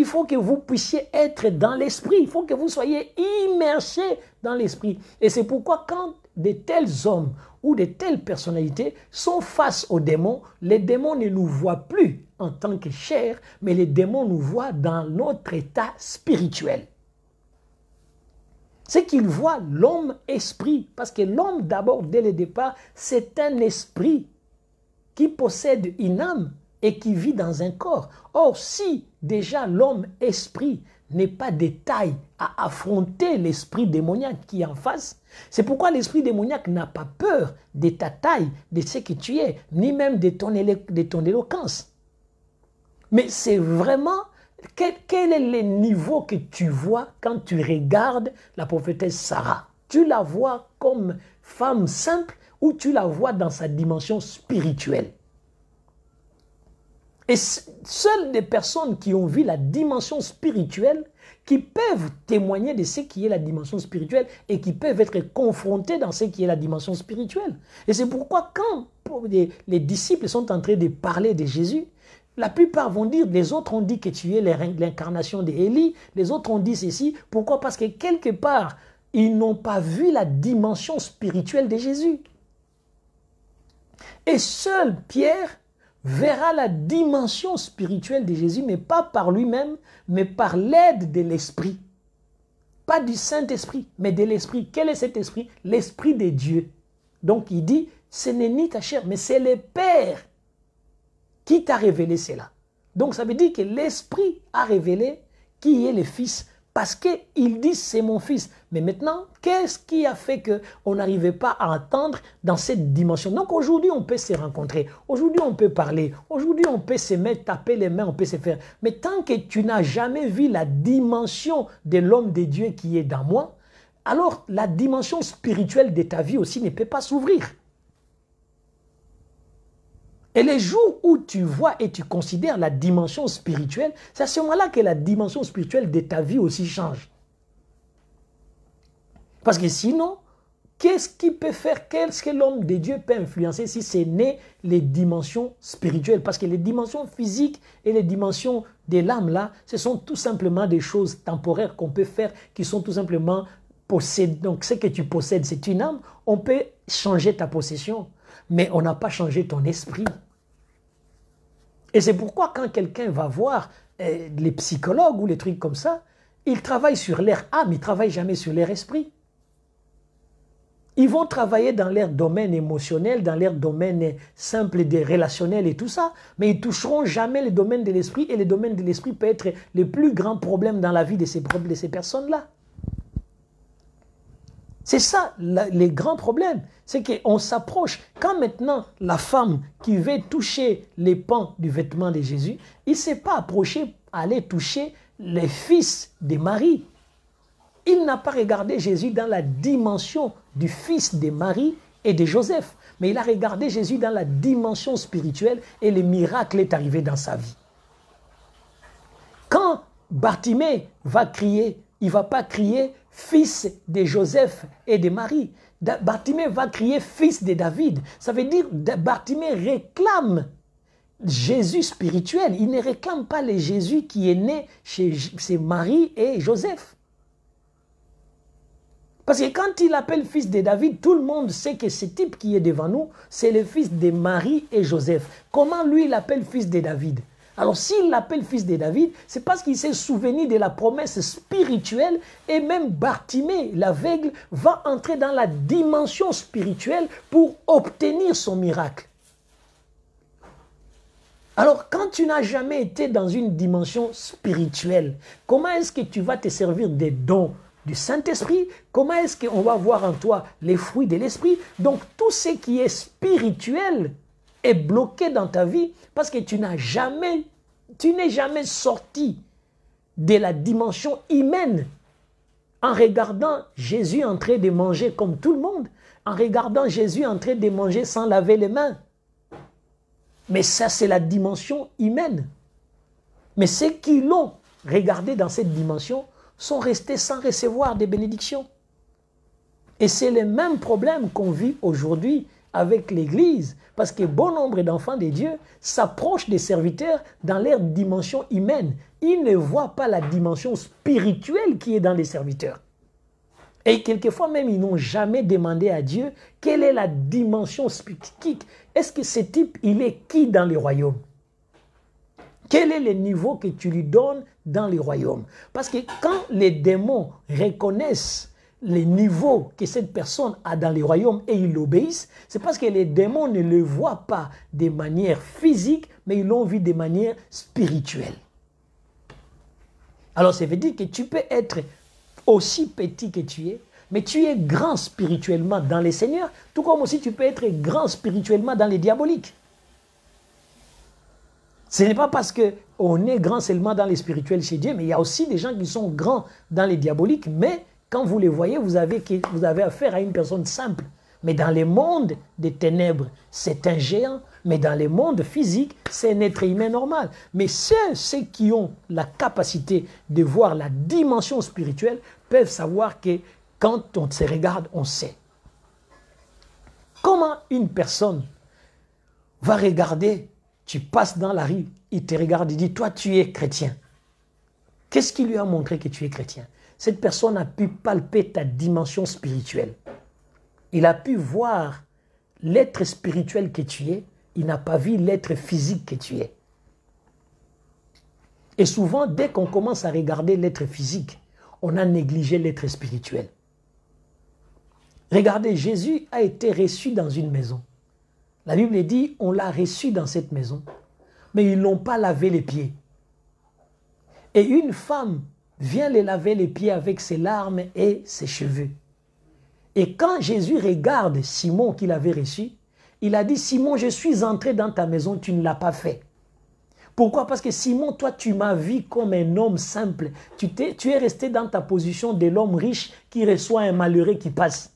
faut que vous puissiez être dans l'esprit. Il faut que vous soyez immersés dans l'esprit. Et c'est pourquoi quand de tels hommes ou de telles personnalités sont face aux démons, les démons ne nous voient plus en tant que chair, mais les démons nous voient dans notre état spirituel. C'est qu'ils voient l'homme esprit, parce que l'homme d'abord, dès le départ, c'est un esprit qui possède une âme et qui vit dans un corps. Or, si déjà l'homme esprit n'est pas de taille à affronter l'esprit démoniaque qui est en face, c'est pourquoi l'esprit démoniaque n'a pas peur de ta taille, de ce que tu es, ni même de ton éloquence. Mais c'est vraiment, quel est le niveau que tu vois quand tu regardes la prophétesse Sarah? Tu la vois comme femme simple ou tu la vois dans sa dimension spirituelle? Et seules des personnes qui ont vu la dimension spirituelle, qui peuvent témoigner de ce qui est la dimension spirituelle et qui peuvent être confrontées dans ce qui est la dimension spirituelle. Et c'est pourquoi quand les disciples sont en train de parler de Jésus, la plupart vont dire, les autres ont dit que tu es l'incarnation d'Élie, les autres ont dit ceci. Pourquoi? Parce que quelque part, ils n'ont pas vu la dimension spirituelle de Jésus. Et seul Pierre verra la dimension spirituelle de Jésus, mais pas par lui-même, mais par l'aide de l'Esprit. Pas du Saint-Esprit, mais de l'Esprit. Quel est cet Esprit? L'Esprit de Dieu. Donc il dit, ce n'est ni ta chair, mais c'est le Père qui t'a révélé cela. Donc ça veut dire que l'Esprit a révélé qui est le Fils, parce qu'il dit c'est mon Fils. Mais maintenant, qu'est-ce qui a fait qu'on n'arrivait pas à entendre dans cette dimension? Donc aujourd'hui, on peut se rencontrer, aujourd'hui on peut parler, aujourd'hui on peut se mettre, taper les mains, on peut se faire. Mais tant que tu n'as jamais vu la dimension de l'homme de Dieu qui est dans moi, alors la dimension spirituelle de ta vie aussi ne peut pas s'ouvrir. Et les jours où tu vois et tu considères la dimension spirituelle, c'est à ce moment-là que la dimension spirituelle de ta vie aussi change. Parce que sinon, qu'est-ce qui peut faire, qu'est-ce que l'homme de Dieu peut influencer si ce n'est les dimensions spirituelles? Parce que les dimensions physiques et les dimensions de l'âme là, ce sont tout simplement des choses temporaires qu'on peut faire, qui sont tout simplement possèdées. Donc ce que tu possèdes, c'est une âme, on peut changer ta possession, mais on n'a pas changé ton esprit. Et c'est pourquoi quand quelqu'un va voir les psychologues ou les trucs comme ça, ils travaillent sur leur âme, ils ne travaillent jamais sur leur esprit. Ils vont travailler dans leur domaine émotionnel, dans leur domaine simple des relationnels et tout ça, mais ils ne toucheront jamais le domaine de l'esprit, et le domaine de l'esprit peut être le plus grand problème dans la vie de ces personnes-là. C'est ça, les grands problèmes. C'est qu'on s'approche. Quand maintenant, la femme qui veut toucher les pans du vêtement de Jésus, il ne s'est pas approché à aller toucher les fils de Marie. Il n'a pas regardé Jésus dans la dimension du fils de Marie et de Joseph. Mais il a regardé Jésus dans la dimension spirituelle et le miracle est arrivé dans sa vie. Quand Bartimée va crier, il ne va pas crier « fils de Joseph et de Marie ». Bartimée va crier « fils de David ». Ça veut dire Bartimée réclame Jésus spirituel. Il ne réclame pas le Jésus qui est né chez Marie et Joseph. Parce que quand il appelle fils de David, tout le monde sait que ce type qui est devant nous, c'est le fils de Marie et Joseph. Comment lui, il appelle fils de David? Alors s'il l'appelle fils de David, c'est parce qu'il s'est souvenu de la promesse spirituelle, et même Bartimée, l'aveugle, va entrer dans la dimension spirituelle pour obtenir son miracle. Alors quand tu n'as jamais été dans une dimension spirituelle, comment est-ce que tu vas te servir des dons du Saint-Esprit? Comment est-ce qu'on va voir en toi les fruits de l'Esprit? Donc tout ce qui est spirituel est bloqué dans ta vie parce que tu n'es jamais sorti de la dimension humaine en regardant Jésus en train de manger comme tout le monde, en regardant Jésus en train de manger sans laver les mains. Mais ça, c'est la dimension humaine. Mais ceux qui l'ont regardé dans cette dimension sont restés sans recevoir des bénédictions. Et c'est le même problème qu'on vit aujourd'hui avec l'Église, parce que bon nombre d'enfants de Dieu s'approchent des serviteurs dans leur dimension humaine. Ils ne voient pas la dimension spirituelle qui est dans les serviteurs. Et quelquefois même, ils n'ont jamais demandé à Dieu quelle est la dimension spirituelle. Est-ce que ce type, il est qui dans les royaumes? Quel est le niveau que tu lui donnes dans les royaumes? Parce que quand les démons reconnaissent les niveaux que cette personne a dans les royaumes et ils l'obéissent, c'est parce que les démons ne le voient pas de manière physique, mais ils l'ont vu de manière spirituelle. Alors ça veut dire que tu peux être aussi petit que tu es, mais tu es grand spirituellement dans les seigneurs, tout comme aussi tu peux être grand spirituellement dans les diaboliques. Ce n'est pas parce qu'on est grand seulement dans les spirituels chez Dieu, mais il y a aussi des gens qui sont grands dans les diaboliques, mais quand vous les voyez, vous avez affaire à une personne simple. Mais dans le monde des ténèbres, c'est un géant, mais dans le monde physique, c'est un être humain normal. Mais ceux qui ont la capacité de voir la dimension spirituelle peuvent savoir que quand on se regarde, on sait. Comment une personne va regarder, tu passes dans la rue, il te regarde et dit, toi tu es chrétien. Qu'est-ce qui lui a montré que tu es chrétien? Cette personne a pu palper ta dimension spirituelle. Il a pu voir l'être spirituel que tu es, il n'a pas vu l'être physique que tu es. Et souvent, dès qu'on commence à regarder l'être physique, on a négligé l'être spirituel. Regardez, Jésus a été reçu dans une maison. La Bible dit, on l'a reçu dans cette maison, mais ils ne l'ont pas lavé les pieds. Et une femme vient les laver les pieds avec ses larmes et ses cheveux. Et quand Jésus regarde Simon qu'il avait reçu, il a dit, Simon, je suis entré dans ta maison, tu ne l'as pas fait. Pourquoi? Parce que Simon, toi, tu m'as vu comme un homme simple. Tu es resté dans ta position de l'homme riche qui reçoit un malheureux qui passe.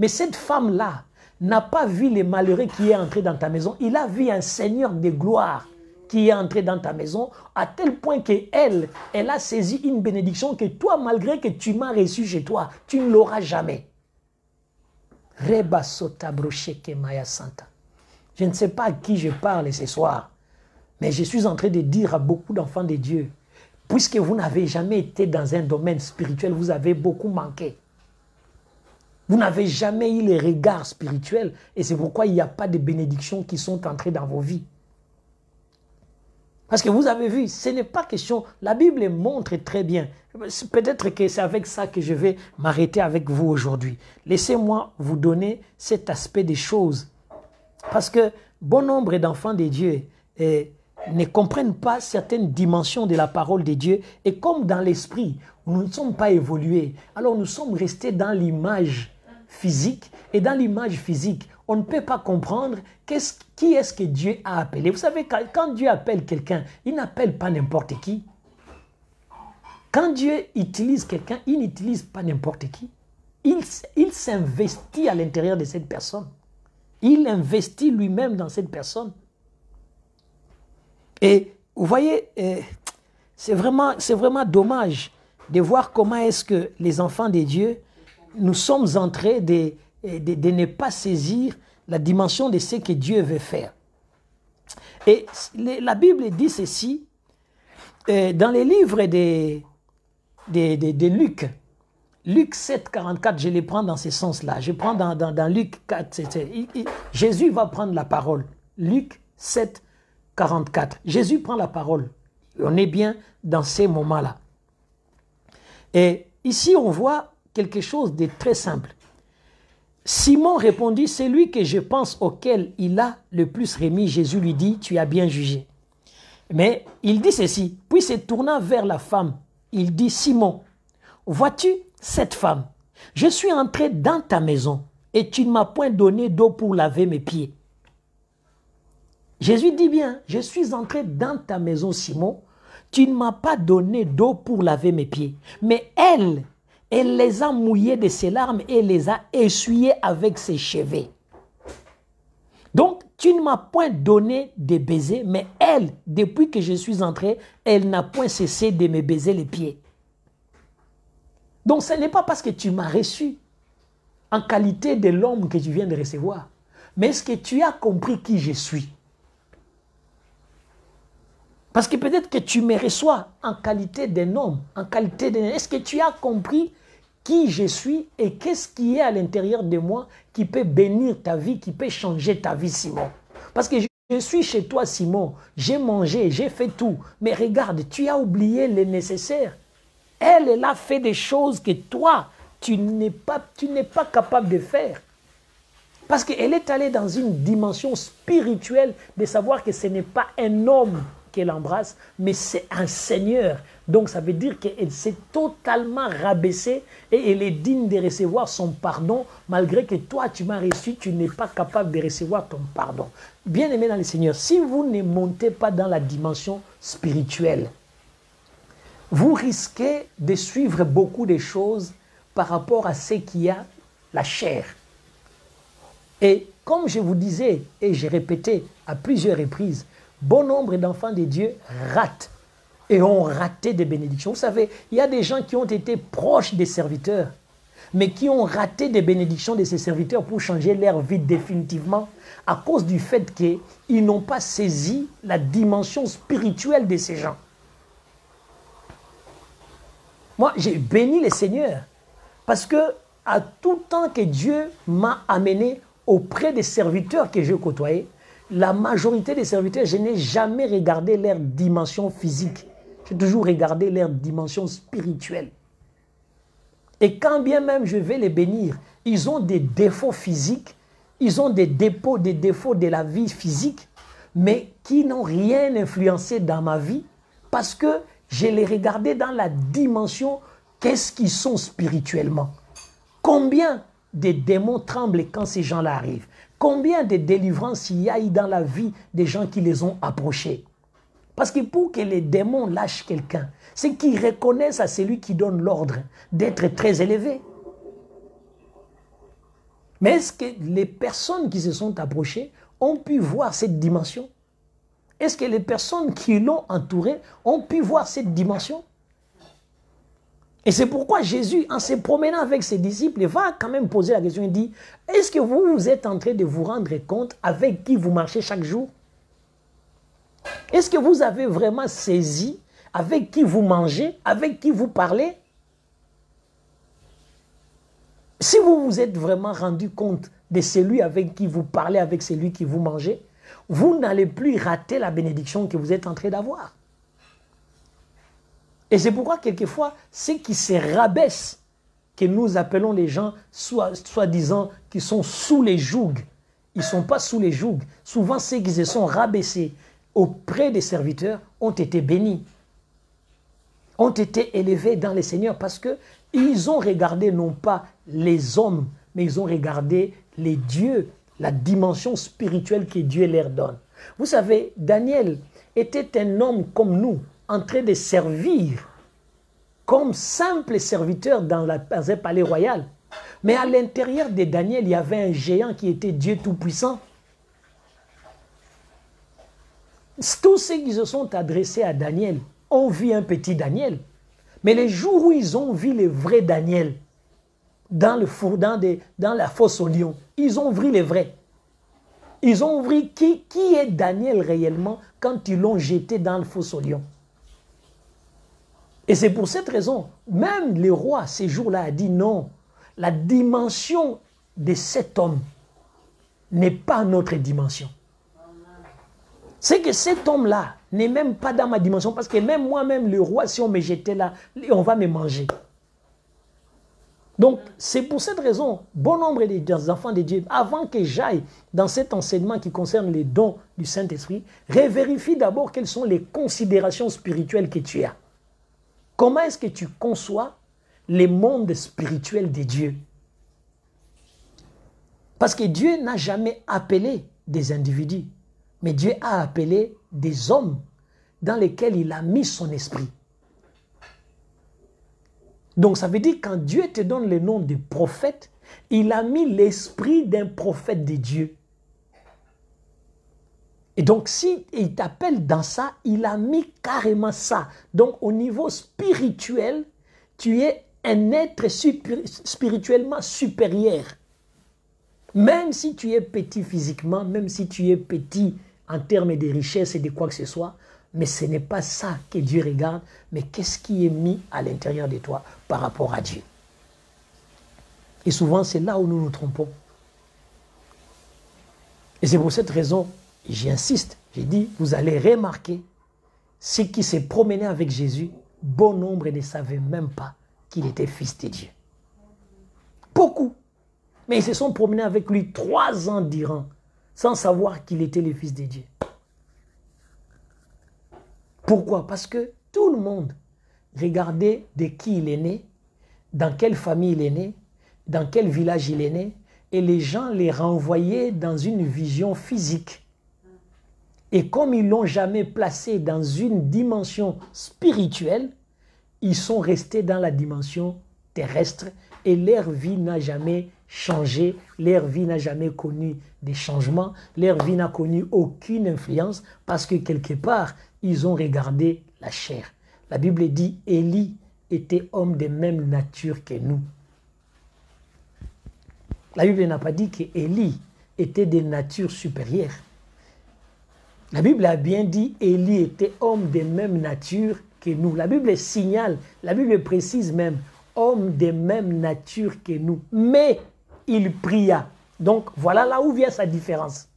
Mais cette femme-là n'a pas vu le malheureux qui est entré dans ta maison. Il a vu un Seigneur de gloire qui est entré dans ta maison, à tel point qu'elle a saisi une bénédiction que toi, malgré que tu m'as reçu chez toi, tu ne l'auras jamais. Reba sota brocheke maya santa. Je ne sais pas à qui je parle ce soir, mais je suis en train de dire à beaucoup d'enfants de Dieu, puisque vous n'avez jamais été dans un domaine spirituel, vous avez beaucoup manqué. Vous n'avez jamais eu les regards spirituels et c'est pourquoi il n'y a pas de bénédictions qui sont entrées dans vos vies. Parce que vous avez vu, ce n'est pas question, la Bible montre très bien. Peut-être que c'est avec ça que je vais m'arrêter avec vous aujourd'hui. Laissez-moi vous donner cet aspect des choses. Parce que bon nombre d'enfants de Dieu ne comprennent pas certaines dimensions de la parole de Dieu. Et comme dans l'esprit, nous ne sommes pas évolués. Alors nous sommes restés dans l'image physique. Et dans l'image physique, on ne peut pas comprendre qui est-ce que Dieu a appelé. Vous savez, quand Dieu appelle quelqu'un, il n'appelle pas n'importe qui. Quand Dieu utilise quelqu'un, il n'utilise pas n'importe qui. Il s'investit à l'intérieur de cette personne. Il investit lui-même dans cette personne. Et vous voyez, c'est vraiment dommage de voir comment est-ce que les enfants de Dieu, nous sommes en train de ne pas saisir la dimension de ce que Dieu veut faire. Et la Bible dit ceci, dans les livres de Luc, Luc 7, 44, je les prends dans ce sens-là. Je prends dans Luc 4, Jésus va prendre la parole. Luc 7, 44. Jésus prend la parole. On est bien dans ces moments-là. Et ici, on voit quelque chose de très simple. Simon répondit, c'est lui que je pense auquel il a le plus remis. Jésus lui dit, tu as bien jugé. Mais il dit ceci, puis se tournant vers la femme, il dit, Simon, vois-tu cette femme? Je suis entré dans ta maison et tu ne m'as point donné d'eau pour laver mes pieds. Jésus dit bien, je suis entré dans ta maison, Simon, tu ne m'as pas donné d'eau pour laver mes pieds. Mais elle les a mouillés de ses larmes et les a essuyés avec ses cheveux. Donc, tu ne m'as point donné de baisers, mais elle, depuis que je suis entré, elle n'a point cessé de me baiser les pieds. Donc, ce n'est pas parce que tu m'as reçu en qualité de l'homme que tu viens de recevoir, Mais est-ce que tu as compris qui je suis? Parce que peut-être que tu me reçois en qualité d'un homme, en qualité d'un... Est-ce que tu as compris qui je suis et qu'est-ce qui est à l'intérieur de moi qui peut bénir ta vie, qui peut changer ta vie, Simon? Parce que je suis chez toi, Simon, j'ai mangé, j'ai fait tout, mais regarde, tu as oublié le nécessaire. Elle a fait des choses que toi, tu n'es pas capable de faire. Parce qu'elle est allée dans une dimension spirituelle de savoir que ce n'est pas un homme qu'elle embrasse, mais c'est un Seigneur. Donc ça veut dire qu'elle s'est totalement rabaissée et elle est digne de recevoir son pardon, malgré que toi, tu m'as reçu, tu n'es pas capable de recevoir ton pardon. Bien-aimé dans le Seigneur, si vous ne montez pas dans la dimension spirituelle, vous risquez de suivre beaucoup de choses par rapport à ce qu'il y a la chair. Et comme je vous disais, et j'ai répété à plusieurs reprises, bon nombre d'enfants de Dieu ratent et ont raté des bénédictions. Vous savez, il y a des gens qui ont été proches des serviteurs, mais qui ont raté des bénédictions de ces serviteurs pour changer leur vie définitivement à cause du fait qu'ils n'ont pas saisi la dimension spirituelle de ces gens. Moi, j'ai béni le Seigneur parce que à tout temps que Dieu m'a amené auprès des serviteurs que je côtoyais, la majorité des serviteurs, je n'ai jamais regardé leur dimension physique. J'ai toujours regardé leur dimension spirituelle. Et quand bien même je vais les bénir, ils ont des défauts physiques, ils ont des défauts de la vie physique, mais qui n'ont rien influencé dans ma vie parce que je les regardais dans la dimension qu'est-ce qu'ils sont spirituellement. Combien de démons tremblent quand ces gens-là arrivent? Combien de délivrances il y a eu dans la vie des gens qui les ont approchés? Parce que pour que les démons lâchent quelqu'un, c'est qu'ils reconnaissent à celui qui donne l'ordre d'être très élevé. Mais est-ce que les personnes qui se sont approchées ont pu voir cette dimension? Est-ce que les personnes qui l'ont entouré ont pu voir cette dimension? Et c'est pourquoi Jésus, en se promenant avec ses disciples, va quand même poser la question, il dit, est-ce que vous êtes en train de vous rendre compte avec qui vous marchez chaque jour? Est-ce que vous avez vraiment saisi avec qui vous mangez, avec qui vous parlez? Si vous vous êtes vraiment rendu compte de celui avec qui vous parlez, avec celui qui vous mangez, vous n'allez plus rater la bénédiction que vous êtes en train d'avoir. Et c'est pourquoi, quelquefois, ceux qui se rabaissent, que nous appelons les gens, soi-disant, qui sont sous les jougs, ils ne sont pas sous les jougs. Souvent, ceux qui se sont rabaissés auprès des serviteurs ont été bénis, ont été élevés dans le Seigneur parce qu'ils ont regardé non pas les hommes, mais ils ont regardé les dieux, la dimension spirituelle que Dieu leur donne. Vous savez, Daniel était un homme comme nous, en train de servir comme simple serviteur dans un palais royal. Mais à l'intérieur de Daniel, il y avait un géant qui était Dieu Tout-Puissant. Tous ceux qui se sont adressés à Daniel ont vu un petit Daniel. Mais les jours où ils ont vu le vrai Daniel dans la fosse aux lions, ils ont vu les vrais. Ils ont vu qui est Daniel réellement quand ils l'ont jeté dans le fosse aux lions. Et c'est pour cette raison, même le roi, ces jours-là, a dit non, la dimension de cet homme n'est pas notre dimension. C'est que cet homme-là n'est même pas dans ma dimension, parce que même moi-même, le roi, si on me jetait là, on va me manger. Donc, c'est pour cette raison, bon nombre des enfants de Dieu, avant que j'aille dans cet enseignement qui concerne les dons du Saint-Esprit, revérifie d'abord quelles sont les considérations spirituelles que tu as. Comment est-ce que tu conçois les mondes spirituels de Dieu? Parce que Dieu n'a jamais appelé des individus, mais Dieu a appelé des hommes dans lesquels il a mis son esprit. Donc ça veut dire que quand Dieu te donne le nom de prophète, il a mis l'esprit d'un prophète de Dieu. Et donc, s'il t'appelle dans ça, il a mis carrément ça. Donc, au niveau spirituel, tu es un être spirituellement supérieur. Même si tu es petit physiquement, même si tu es petit en termes de richesse et de quoi que ce soit, mais ce n'est pas ça que Dieu regarde, mais qu'est-ce qui est mis à l'intérieur de toi par rapport à Dieu. Et souvent, c'est là où nous nous trompons. Et c'est pour cette raison, j'insiste, j'ai dit, vous allez remarquer, ceux qui se promenaient avec Jésus, bon nombre ne savaient même pas qu'il était fils de Dieu. Beaucoup. Mais ils se sont promenés avec lui 3 ans durant, sans savoir qu'il était le fils de Dieu. Pourquoi? Parce que tout le monde regardait de qui il est né, dans quelle famille il est né, dans quel village il est né, et les gens les renvoyaient dans une vision physique. Et comme ils ne l'ont jamais placé dans une dimension spirituelle, ils sont restés dans la dimension terrestre et leur vie n'a jamais changé, leur vie n'a jamais connu des changements, leur vie n'a connu aucune influence parce que quelque part, ils ont regardé la chair. La Bible dit, Élie était homme de même nature que nous. La Bible n'a pas dit qu'Élie était de nature supérieure. La Bible a bien dit Élie était homme de même nature que nous. La Bible signale, la Bible précise même, homme de même nature que nous. Mais il pria. Donc voilà là où vient sa différence.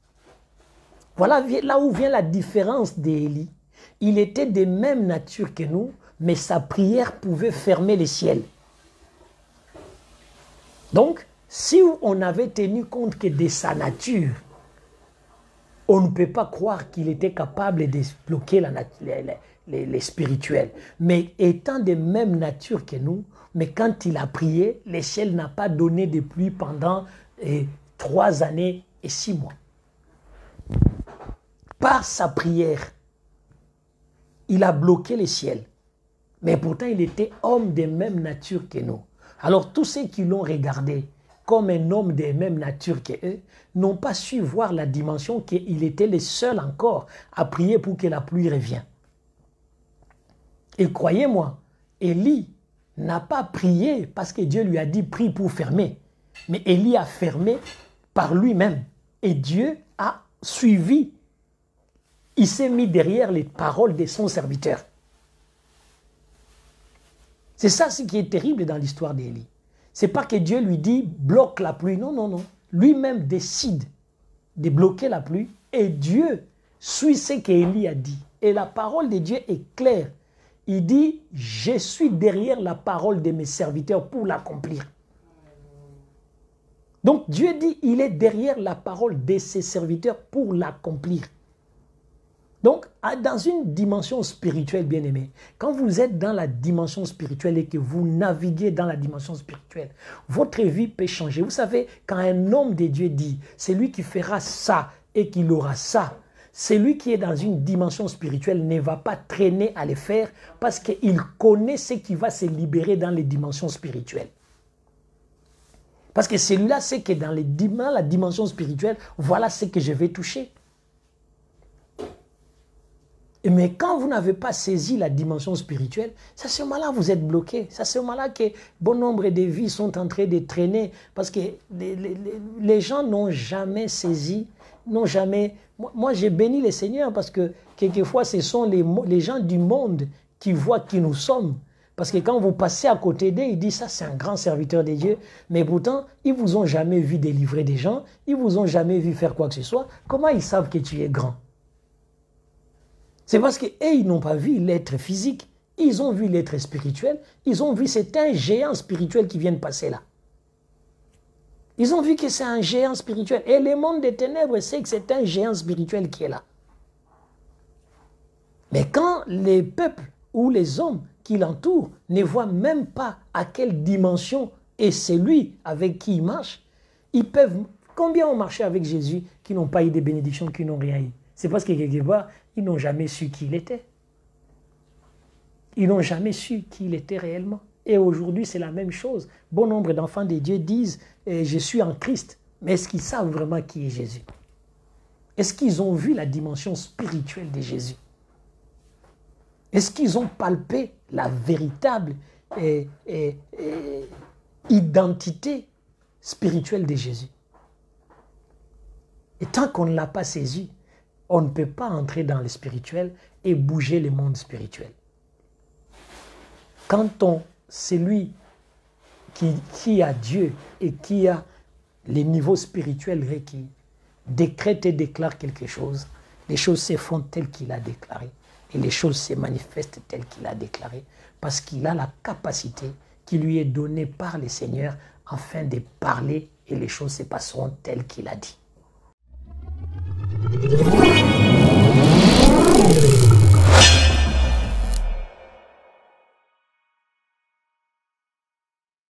Voilà là où vient la différence d'Élie. Il était de même nature que nous, mais sa prière pouvait fermer les ciels. Donc, si on avait tenu compte que de sa nature, on ne peut pas croire qu'il était capable de bloquer les spirituels. Mais étant de même nature que nous, mais quand il a prié, le ciel n'a pas donné de pluie pendant 3 années et 6 mois. Par sa prière, il a bloqué les ciels. Mais pourtant, il était homme de même nature que nous. Alors tous ceux qui l'ont regardé comme un homme de même nature qu'eux, n'ont pas su voir la dimension qu'il était le seul encore à prier pour que la pluie revienne. Et croyez-moi, Élie n'a pas prié parce que Dieu lui a dit prie pour fermer. Mais Élie a fermé par lui-même. Et Dieu a suivi. Il s'est mis derrière les paroles de son serviteur. C'est ça ce qui est terrible dans l'histoire d'Élie. Ce n'est pas que Dieu lui dit bloque la pluie. Non, non, non. Lui-même décide de bloquer la pluie et Dieu suit ce qu'Élie a dit. Et la parole de Dieu est claire. Il dit, je suis derrière la parole de mes serviteurs pour l'accomplir. Donc Dieu dit, il est derrière la parole de ses serviteurs pour l'accomplir. Donc, dans une dimension spirituelle, bien aimé, quand vous êtes dans la dimension spirituelle et que vous naviguez dans la dimension spirituelle, votre vie peut changer. Vous savez, quand un homme de Dieu dit, c'est lui qui fera ça et qu'il aura ça, celui qui est dans une dimension spirituelle ne va pas traîner à le faire parce qu'il connaît ce qui va se libérer dans les dimensions spirituelles. Parce que celui-là sait que dans la dimension spirituelle, voilà ce que je vais toucher. Mais quand vous n'avez pas saisi la dimension spirituelle, c'est à ce moment-là que vous êtes bloqué. C'est à ce moment-là que bon nombre de vies sont en train de traîner. Parce que les gens n'ont jamais saisi, n'ont jamais... Moi, j'ai béni le Seigneur parce que quelquefois, ce sont les gens du monde qui voient qui nous sommes. Parce que quand vous passez à côté d'eux, ils disent ça, c'est un grand serviteur de Dieu. Mais pourtant, ils ne vous ont jamais vu délivrer des gens. Ils ne vous ont jamais vu faire quoi que ce soit. Comment ils savent que tu es grand? C'est parce qu'eux, ils n'ont pas vu l'être physique. Ils ont vu l'être spirituel. Ils ont vu c'est un géant spirituel qui vient de passer là. Ils ont vu que c'est un géant spirituel. Et le monde des ténèbres sait que c'est un géant spirituel qui est là. Mais quand les peuples ou les hommes qui l'entourent ne voient même pas à quelle dimension est celui avec qui ils marchent, ils peuvent... Combien ont marché avec Jésus qui n'ont pas eu de bénédictions, qui n'ont rien eu? C'est parce que quelque part, ils n'ont jamais su qui il était. Ils n'ont jamais su qui il était réellement. Et aujourd'hui, c'est la même chose. Bon nombre d'enfants de Dieu disent « Je suis en Christ ». Mais est-ce qu'ils savent vraiment qui est Jésus? Est-ce qu'ils ont vu la dimension spirituelle de Jésus? Est-ce qu'ils ont palpé la véritable identité spirituelle de Jésus? Et tant qu'on ne l'a pas saisi, on ne peut pas entrer dans le spirituel et bouger le monde spirituel. Quand celui qui a Dieu et qui a les niveaux spirituels requis décrète et déclare quelque chose, les choses se font telles qu'il a déclaré et les choses se manifestent telles qu'il a déclaré parce qu'il a la capacité qui lui est donnée par le Seigneur afin de parler et les choses se passeront telles qu'il a dit.